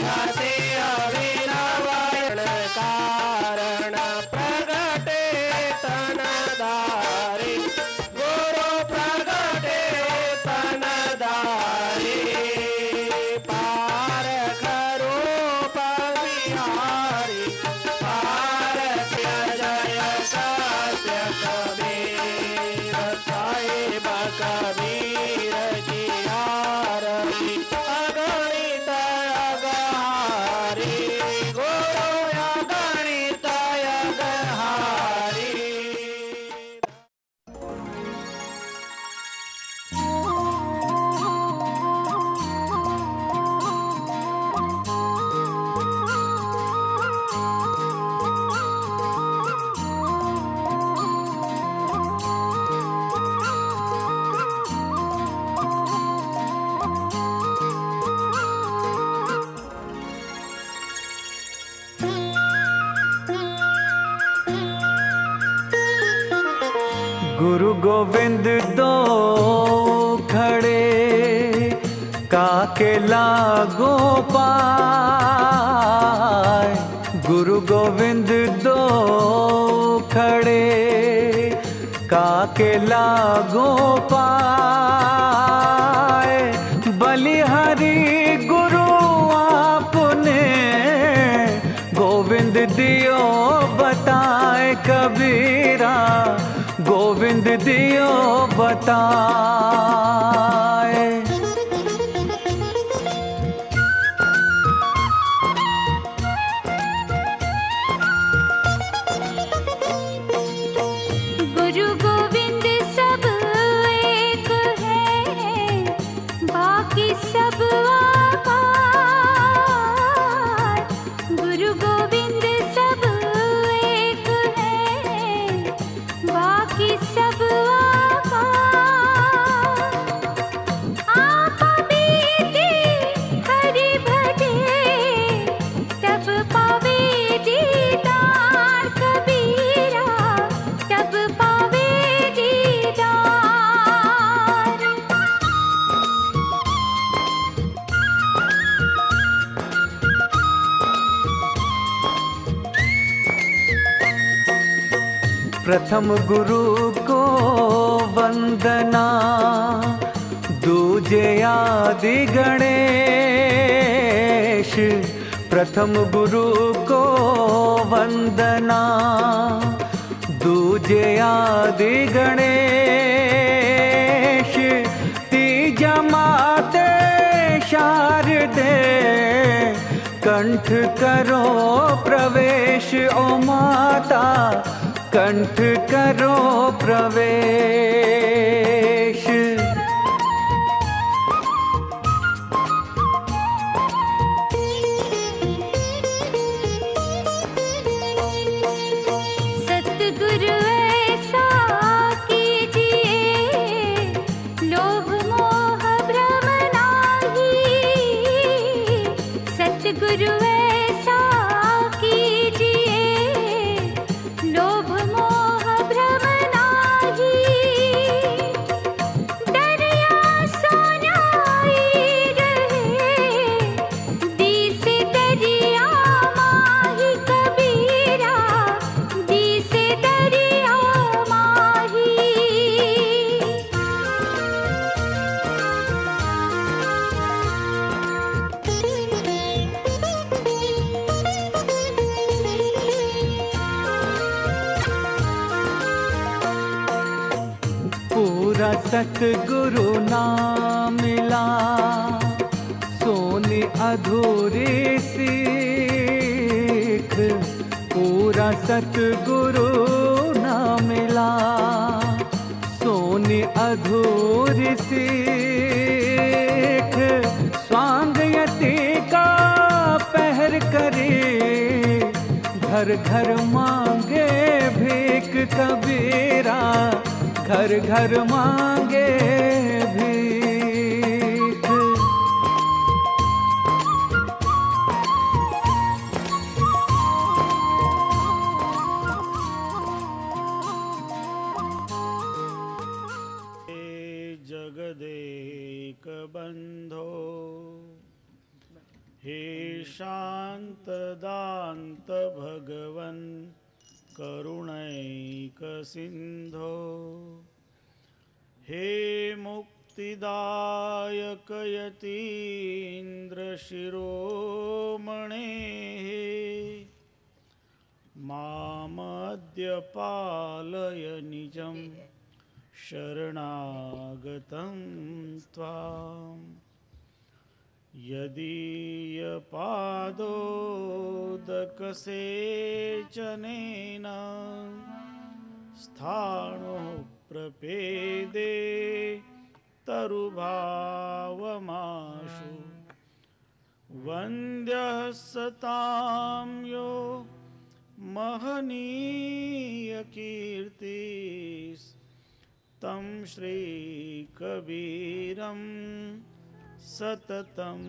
अति अभिनव कारण प्रगटे तनधारी गुरु प्रगटे तनधारी पारख रूप बिहारी पारख जय सत्य कबीर साहिब कबीर की आरती अगणित अगहारी गुरु अगणित अगहारी। गुरु गोविंद दो खड़े काके लागो पाए। गुरु गोविंद दो खड़े काके लागो पाए। बलिहारी गुरु आपने गोविंद दियो बताए कबीरा गोविंद दियो बताए। गुरु गोविंद सब एक है बाकी सब आकार। गुरु गोविंद सब एक है बाकी सब आकार। आप बीते हरि भजे तब पावे दीदार कबीरा तब पावे दीदार। प्रथम गुरु को वंदना दूजे आदि गणेश। प्रथम गुरु को वंदना दूजे आदि गणेश। तीजा माते शारदे कंठ करो प्रवेश ओ माता कंठ करो प्रवेश। सतगुरु ऐसा कीजिए लोभ मोह भ्रम नाही। सतगुरु ऐसा कीजिए लोभ मोह भ्रम नाही। दरिया सोनाई रहे दी से दरिया माही कबीरा दी से दरिया माही। पूरा सतगुरु ना मिला सोनी अधूरी सीख। पूरा सतगुरु ना मिला सोनी अधूरी सीख। स्वांग यति का पहर करे घर घर मांगे भीख कबीरा घर घर मांगे भीख। जगदेक बंधो हे शान्तदान्त भगवन् करुणैकसिन्धो हे मुक्तिदायक यतीन्द्रशिरोमणेः मामद्य पालय निजं शरणागतं त्वाम् यदीयपादोदकसेचनेन स्थाणो प्रपेदे तरुभावमाशु वन्द्यः सतां यो महनीयकीर्तिस्तं श्रीकबीरं सततं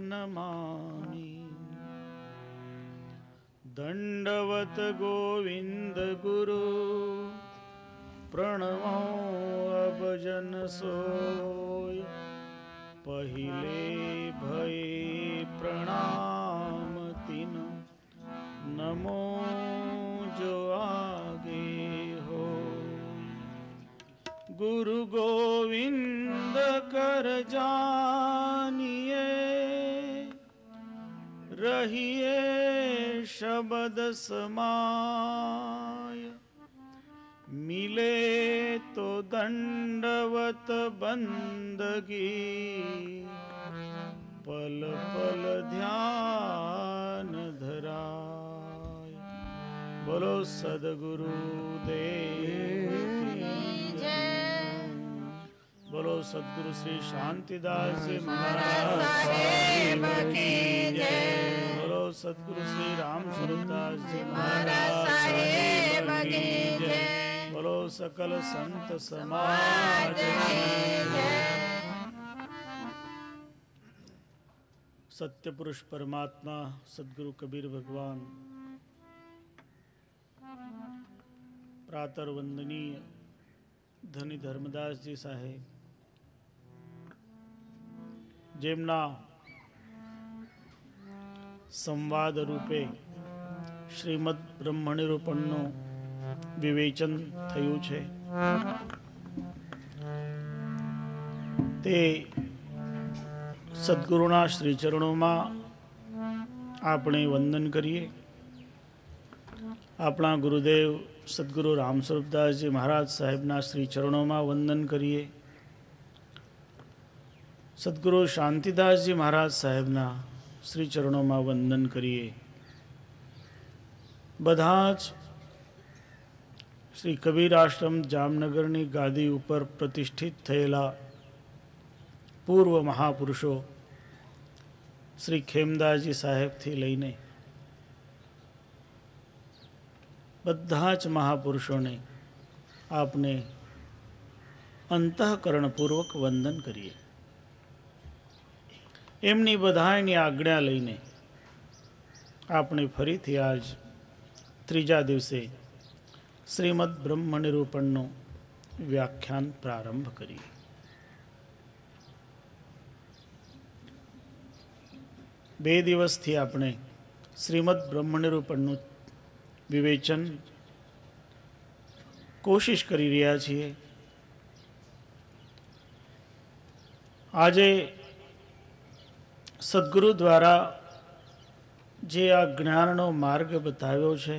नमामि। दंडवत गोविंद गुरु प्रणमो अभजन सोय पहिले भये प्रणाम तिन नमो जो आगे हो। गुरु गोविंद कर जानिए रहिए शब्द समाय मिले तो दंडवत बंदगी पल पल ध्यान धराय। बोलो सद्गुरु देव की जय। बोलो सद्गुरु श्री शांतिदास जी महाराज साहेब की जय। बोलो सद्गुरु श्री राम स्वरूपदास जी महाराज साहेब की जय। बोलो सकल संत समाज की जय। सत्य पुरुष परमात्मा सद्गुरु कबीर भगवान प्रातः वंदनीय धनी धर्मदास जी साहेब જેમના સંવાદ રૂપે શ્રીમદ બ્રહ્મનિરૂપણનું વિવેચન થયું છે તે સદ્ગુરુના શ્રીચરણોમાં આપણે વંદન કરીએ। આપણા ગુરુદેવ સદ્ગુરુ રામ સ્વરૂપદાસજી મહારાજ સાહેબના શ્રીચરણોમાં વંદન કરીએ। સદ્ગુરુ શાંતિદાસજી મહારાજ સાહેબના શ્રી ચરણોમાં વંદન કરીએ। બધા જ શ્રી કબીર આશ્રમ જામનગરની ગાદી ઉપર પ્રતિષ્ઠિત થયેલા પૂર્વ મહાપુરુષો શ્રી ખેમદાસજી સાહેબથી લઈને બધા જ મહાપુરુષોને આપને અંતઃકરણપૂર્વક વંદન કરીએ। એમની બધાની આજ્ઞા લઈને આપણે ફરીથી આજ ત્રીજા દિવસે શ્રીમદ બ્રહ્મ નિરૂપણનું વ્યાખ્યાન પ્રારંભ કરીએ। બે દિવસથી આપણે શ્રીમદ બ્રહ્મ નિરૂપણનું વિવેચન કોશિશ કરી રહ્યા છીએ। આજે સદ્ગુરુ દ્વારા જે આ જ્ઞાનનો માર્ગ બતાવ્યો છે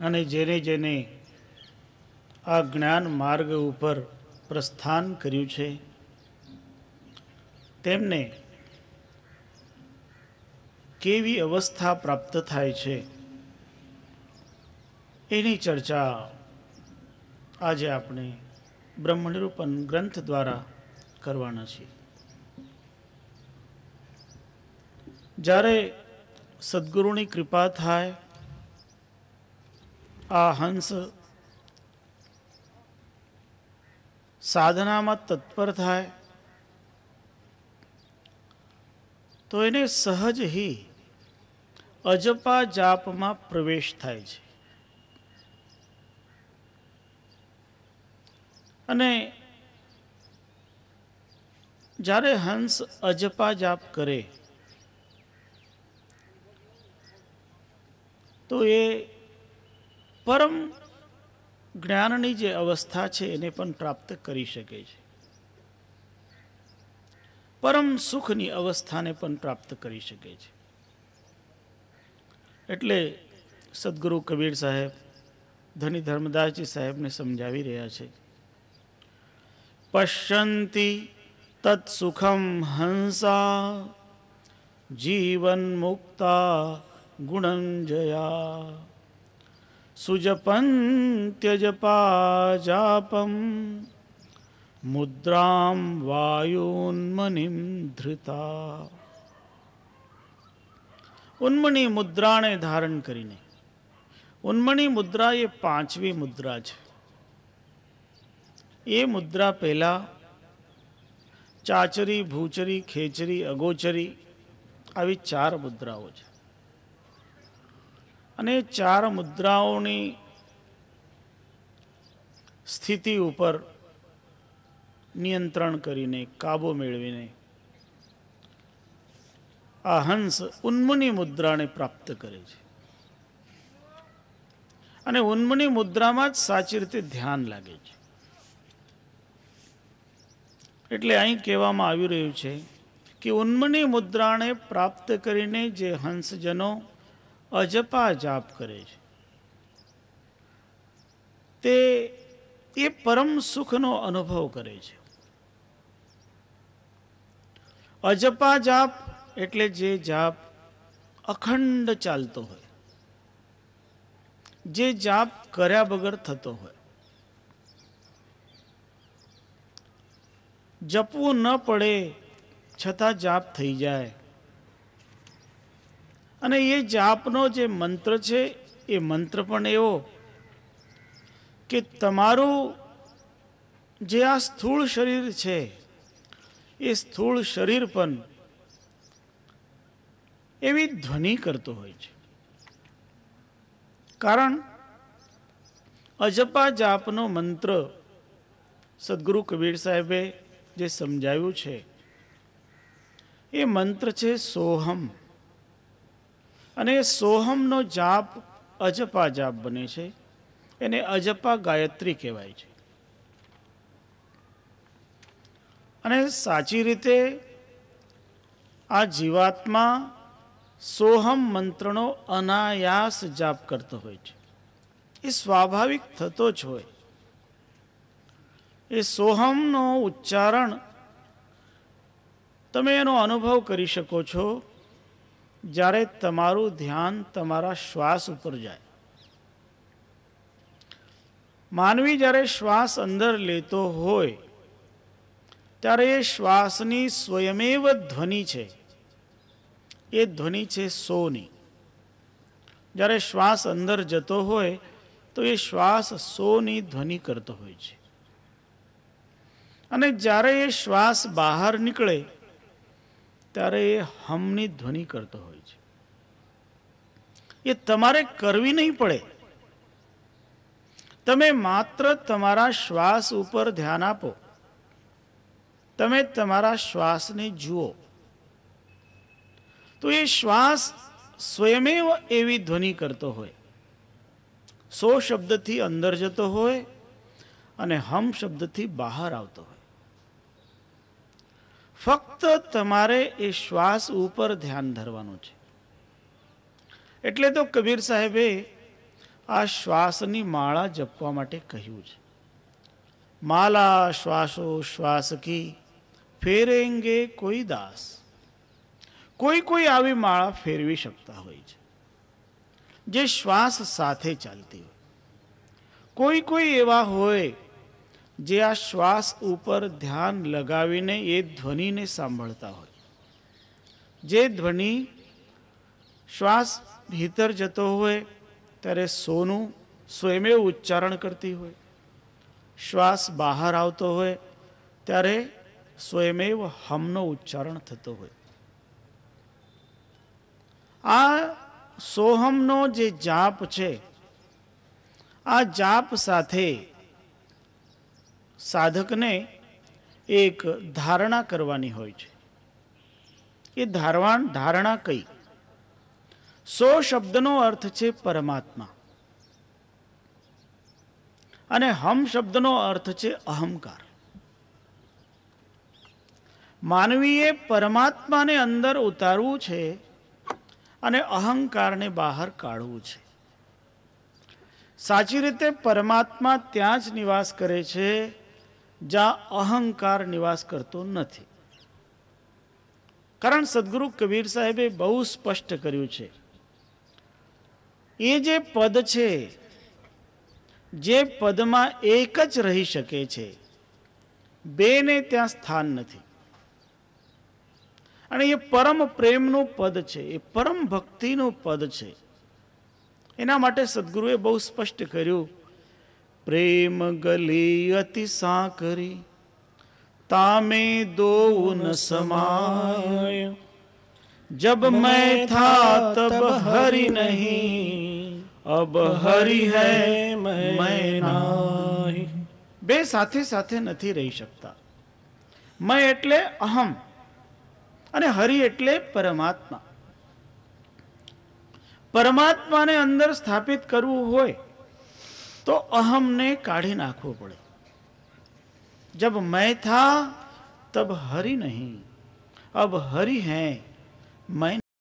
અને જેને જેને આ જ્ઞાન માર્ગ ઉપર પ્રસ્થાન કર્યું છે તેમને કેવી અવસ્થા પ્રાપ્ત થાય છે એની ચર્ચા આજે આપણે બ્રહ્મનિરૂપણ ગ્રંથ દ્વારા કરવાના છીએ। જ્યારે સદ્ગુરુની કૃપા થાય આ હંસ સાધનામાં તત્પર થાય તો એને સહજ ही અજપા જાપમાં પ્રવેશ થાય છે અને જ્યારે હંસ અજપા જાપ કરે તો એ પરમ જ્ઞાનની જે અવસ્થા છે એને પણ પ્રાપ્ત કરી શકે છે, પરમ સુખની અવસ્થાને પણ પ્રાપ્ત કરી શકે છે. એટલે સદગુરુ કબીર સાહેબ ધની ધર્મદાસજી સાહેબને સમજાવી રહ્યા છે. પશ્યંતિ તત્સુખમ હંસા જીવન મુક્તા ગુણંજયા સુજપંત્યજપા જાપમ મુદ્રામ વાયુન્મનિમ ધૃતા. ઉન્મની મુદ્રાને ધારણ કરીને, ઉન્મની મુદ્રા એ પાંચમી મુદ્રા છે. એ મુદ્રા પહેલા ચાચરી, ભૂચરી, ખેચરી, અગોચરી આવી 4 મુદ્રાઓ છે. અને 4 મુદ્રાઓની સ્થિતિ ઉપર નિયંત્રણ કરીને, કાબુ મેળવીને આ હંસ ઉન્મની મુદ્રાને પ્રાપ્ત કરે છે. અને ઉન્મની મુદ્રામાં જ સાચી રીતે ધ્યાન લાગે છે. એટલે અહીં કહેવામાં આવી રહ્યું છે કે ઉન્મની મુદ્રાને પ્રાપ્ત કરીને જે હંસજનો અજપા જાપ કરે છે તે એ પરમ સુખનો અનુભવ કરે છે. અજપા જાપ એટલે જે જાપ અખંડ ચાલતો હોય, જે જાપ કર્યા વગર થતો હોય. જપવું ન પડે છતાં જાપ થઈ જાય. અને એ જાપનો જે મંત્ર છે એ મંત્ર પણ એવો કે તમારું જે આ સ્થૂળ શરીર છે એ સ્થૂળ શરીર પણ એવી ધ્વનિ કરતો હોય છે. કારણ અજપા જાપનો મંત્ર સદગુરુ કબીર સાહેબે જે સમજાવ્યું છે એ મંત્ર છે સોહમ. અને સોહમનો જાપ અજપા જાપ બને છે. એને અજપા ગાયત્રી કહેવાય છે. અને સાચી રીતે આ જીવાત્મા સોહમ મંત્રનો અનાયાસ જાપ કરતો હોય છે. એ સ્વાભાવિક થતો જ હોય. એ સોહમનો ઉચ્ચારણ તમે એનો અનુભવ કરી શકો છો જ્યારે તમારું ધ્યાન તમારા શ્વાસ ઉપર જાય. માનવી જ્યારે શ્વાસ અંદર લેતો હોય ત્યારે એ શ્વાસની સ્વયમેવ ધ્વનિ છે. એ ધ્વનિ છે સોની. જ્યારે શ્વાસ અંદર જતો હોય તો એ શ્વાસ સોની ધ્વનિ કરતો હોય છે. અને જ્યારે એ શ્વાસ બહાર નીકળે ત્યારે એ હમની ધ્વનિ કરતો હોય છે. એ તમારે કરવી નહીં પડે. તમે માત્ર તમારા શ્વાસ ઉપર ધ્યાન આપો. તમે તમારા શ્વાસને જુઓ તો એ શ્વાસ સ્વયમેવ એવી ધ્વનિ કરતો હોય. સો શબ્દથી અંદર જતો હોય અને હમ શબ્દથી બહાર આવતો હોય. ફક્ત તમારે એ શ્વાસ ઉપર ધ્યાન ધરવાનું છે. એટલે તો કબીર સાહેબે આ શ્વાસની માળા જપવા માટે કહ્યું છે. માલા શ્વાસો શ્વાસ કી ફેરેંગે કોઈ દાસ. કોઈ આવી માળા ફેરવી શકતા હોય છે જે શ્વાસ સાથે ચાલતી હોય. કોઈ એવા હોય જે આ શ્વાસ ઉપર ધ્યાન લગાવીને એ ધ્વનિને સાંભળતા હોય. જે ધ્વનિ શ્વાસ ભીતર જતો હોય ત્યારે સોનું સ્વયમેવ ઉચ્ચારણ કરતી હોય. શ્વાસ બહાર આવતો હોય ત્યારે સ્વયમેવ હમનો ઉચ્ચારણ થતો હોય. આ સોહમનો જે જાપ છે, આ જાપ સાથે સાધકને એક ધારણા કરવાની હોય છે. એ ધારણા કઈ? સો શબ્દનો અર્થ છે પરમાત્મા અને હમ શબ્દનો અર્થ છે અહંકાર. માનવીએ પરમાત્માને અંદર ઉતારવું છે અને અહંકારને બહાર કાઢવું છે. સાચી રીતે પરમાત્મા ત્યાં જ નિવાસ કરે છે જ્યાં અહંકાર નિવાસ કરતો નથી. કારણ સદગુરુ કબીર સાહેબે બહુ સ્પષ્ટ કર્યું છે, એ જે પદ છે, જે પદમાં એક જ રહી શકે છે, બેને ત્યાં સ્થાન નથી. અને એ પરમ પ્રેમનું પદ છે, એ પરમ ભક્તિનું પદ છે. એના માટે સદગુરુએ બહુ સ્પષ્ટ કર્યું, પ્રેમ ગલી અતિ સાંકરી તામે દો ન સમાય, जब मैं था तब हरि नहीं, अब हरि है मैं नाही. બે સાથે સાથે નથી રહી શકતા. मैं એટલે અહમ અને હરિ એટલે પરમાત્મા. પરમાત્માને અંદર સ્થાપિત કરવું હોય તો અહમને કાઢી નાખવો પડે. जब मैं था तब हरि नहीं, अब हरि है मैं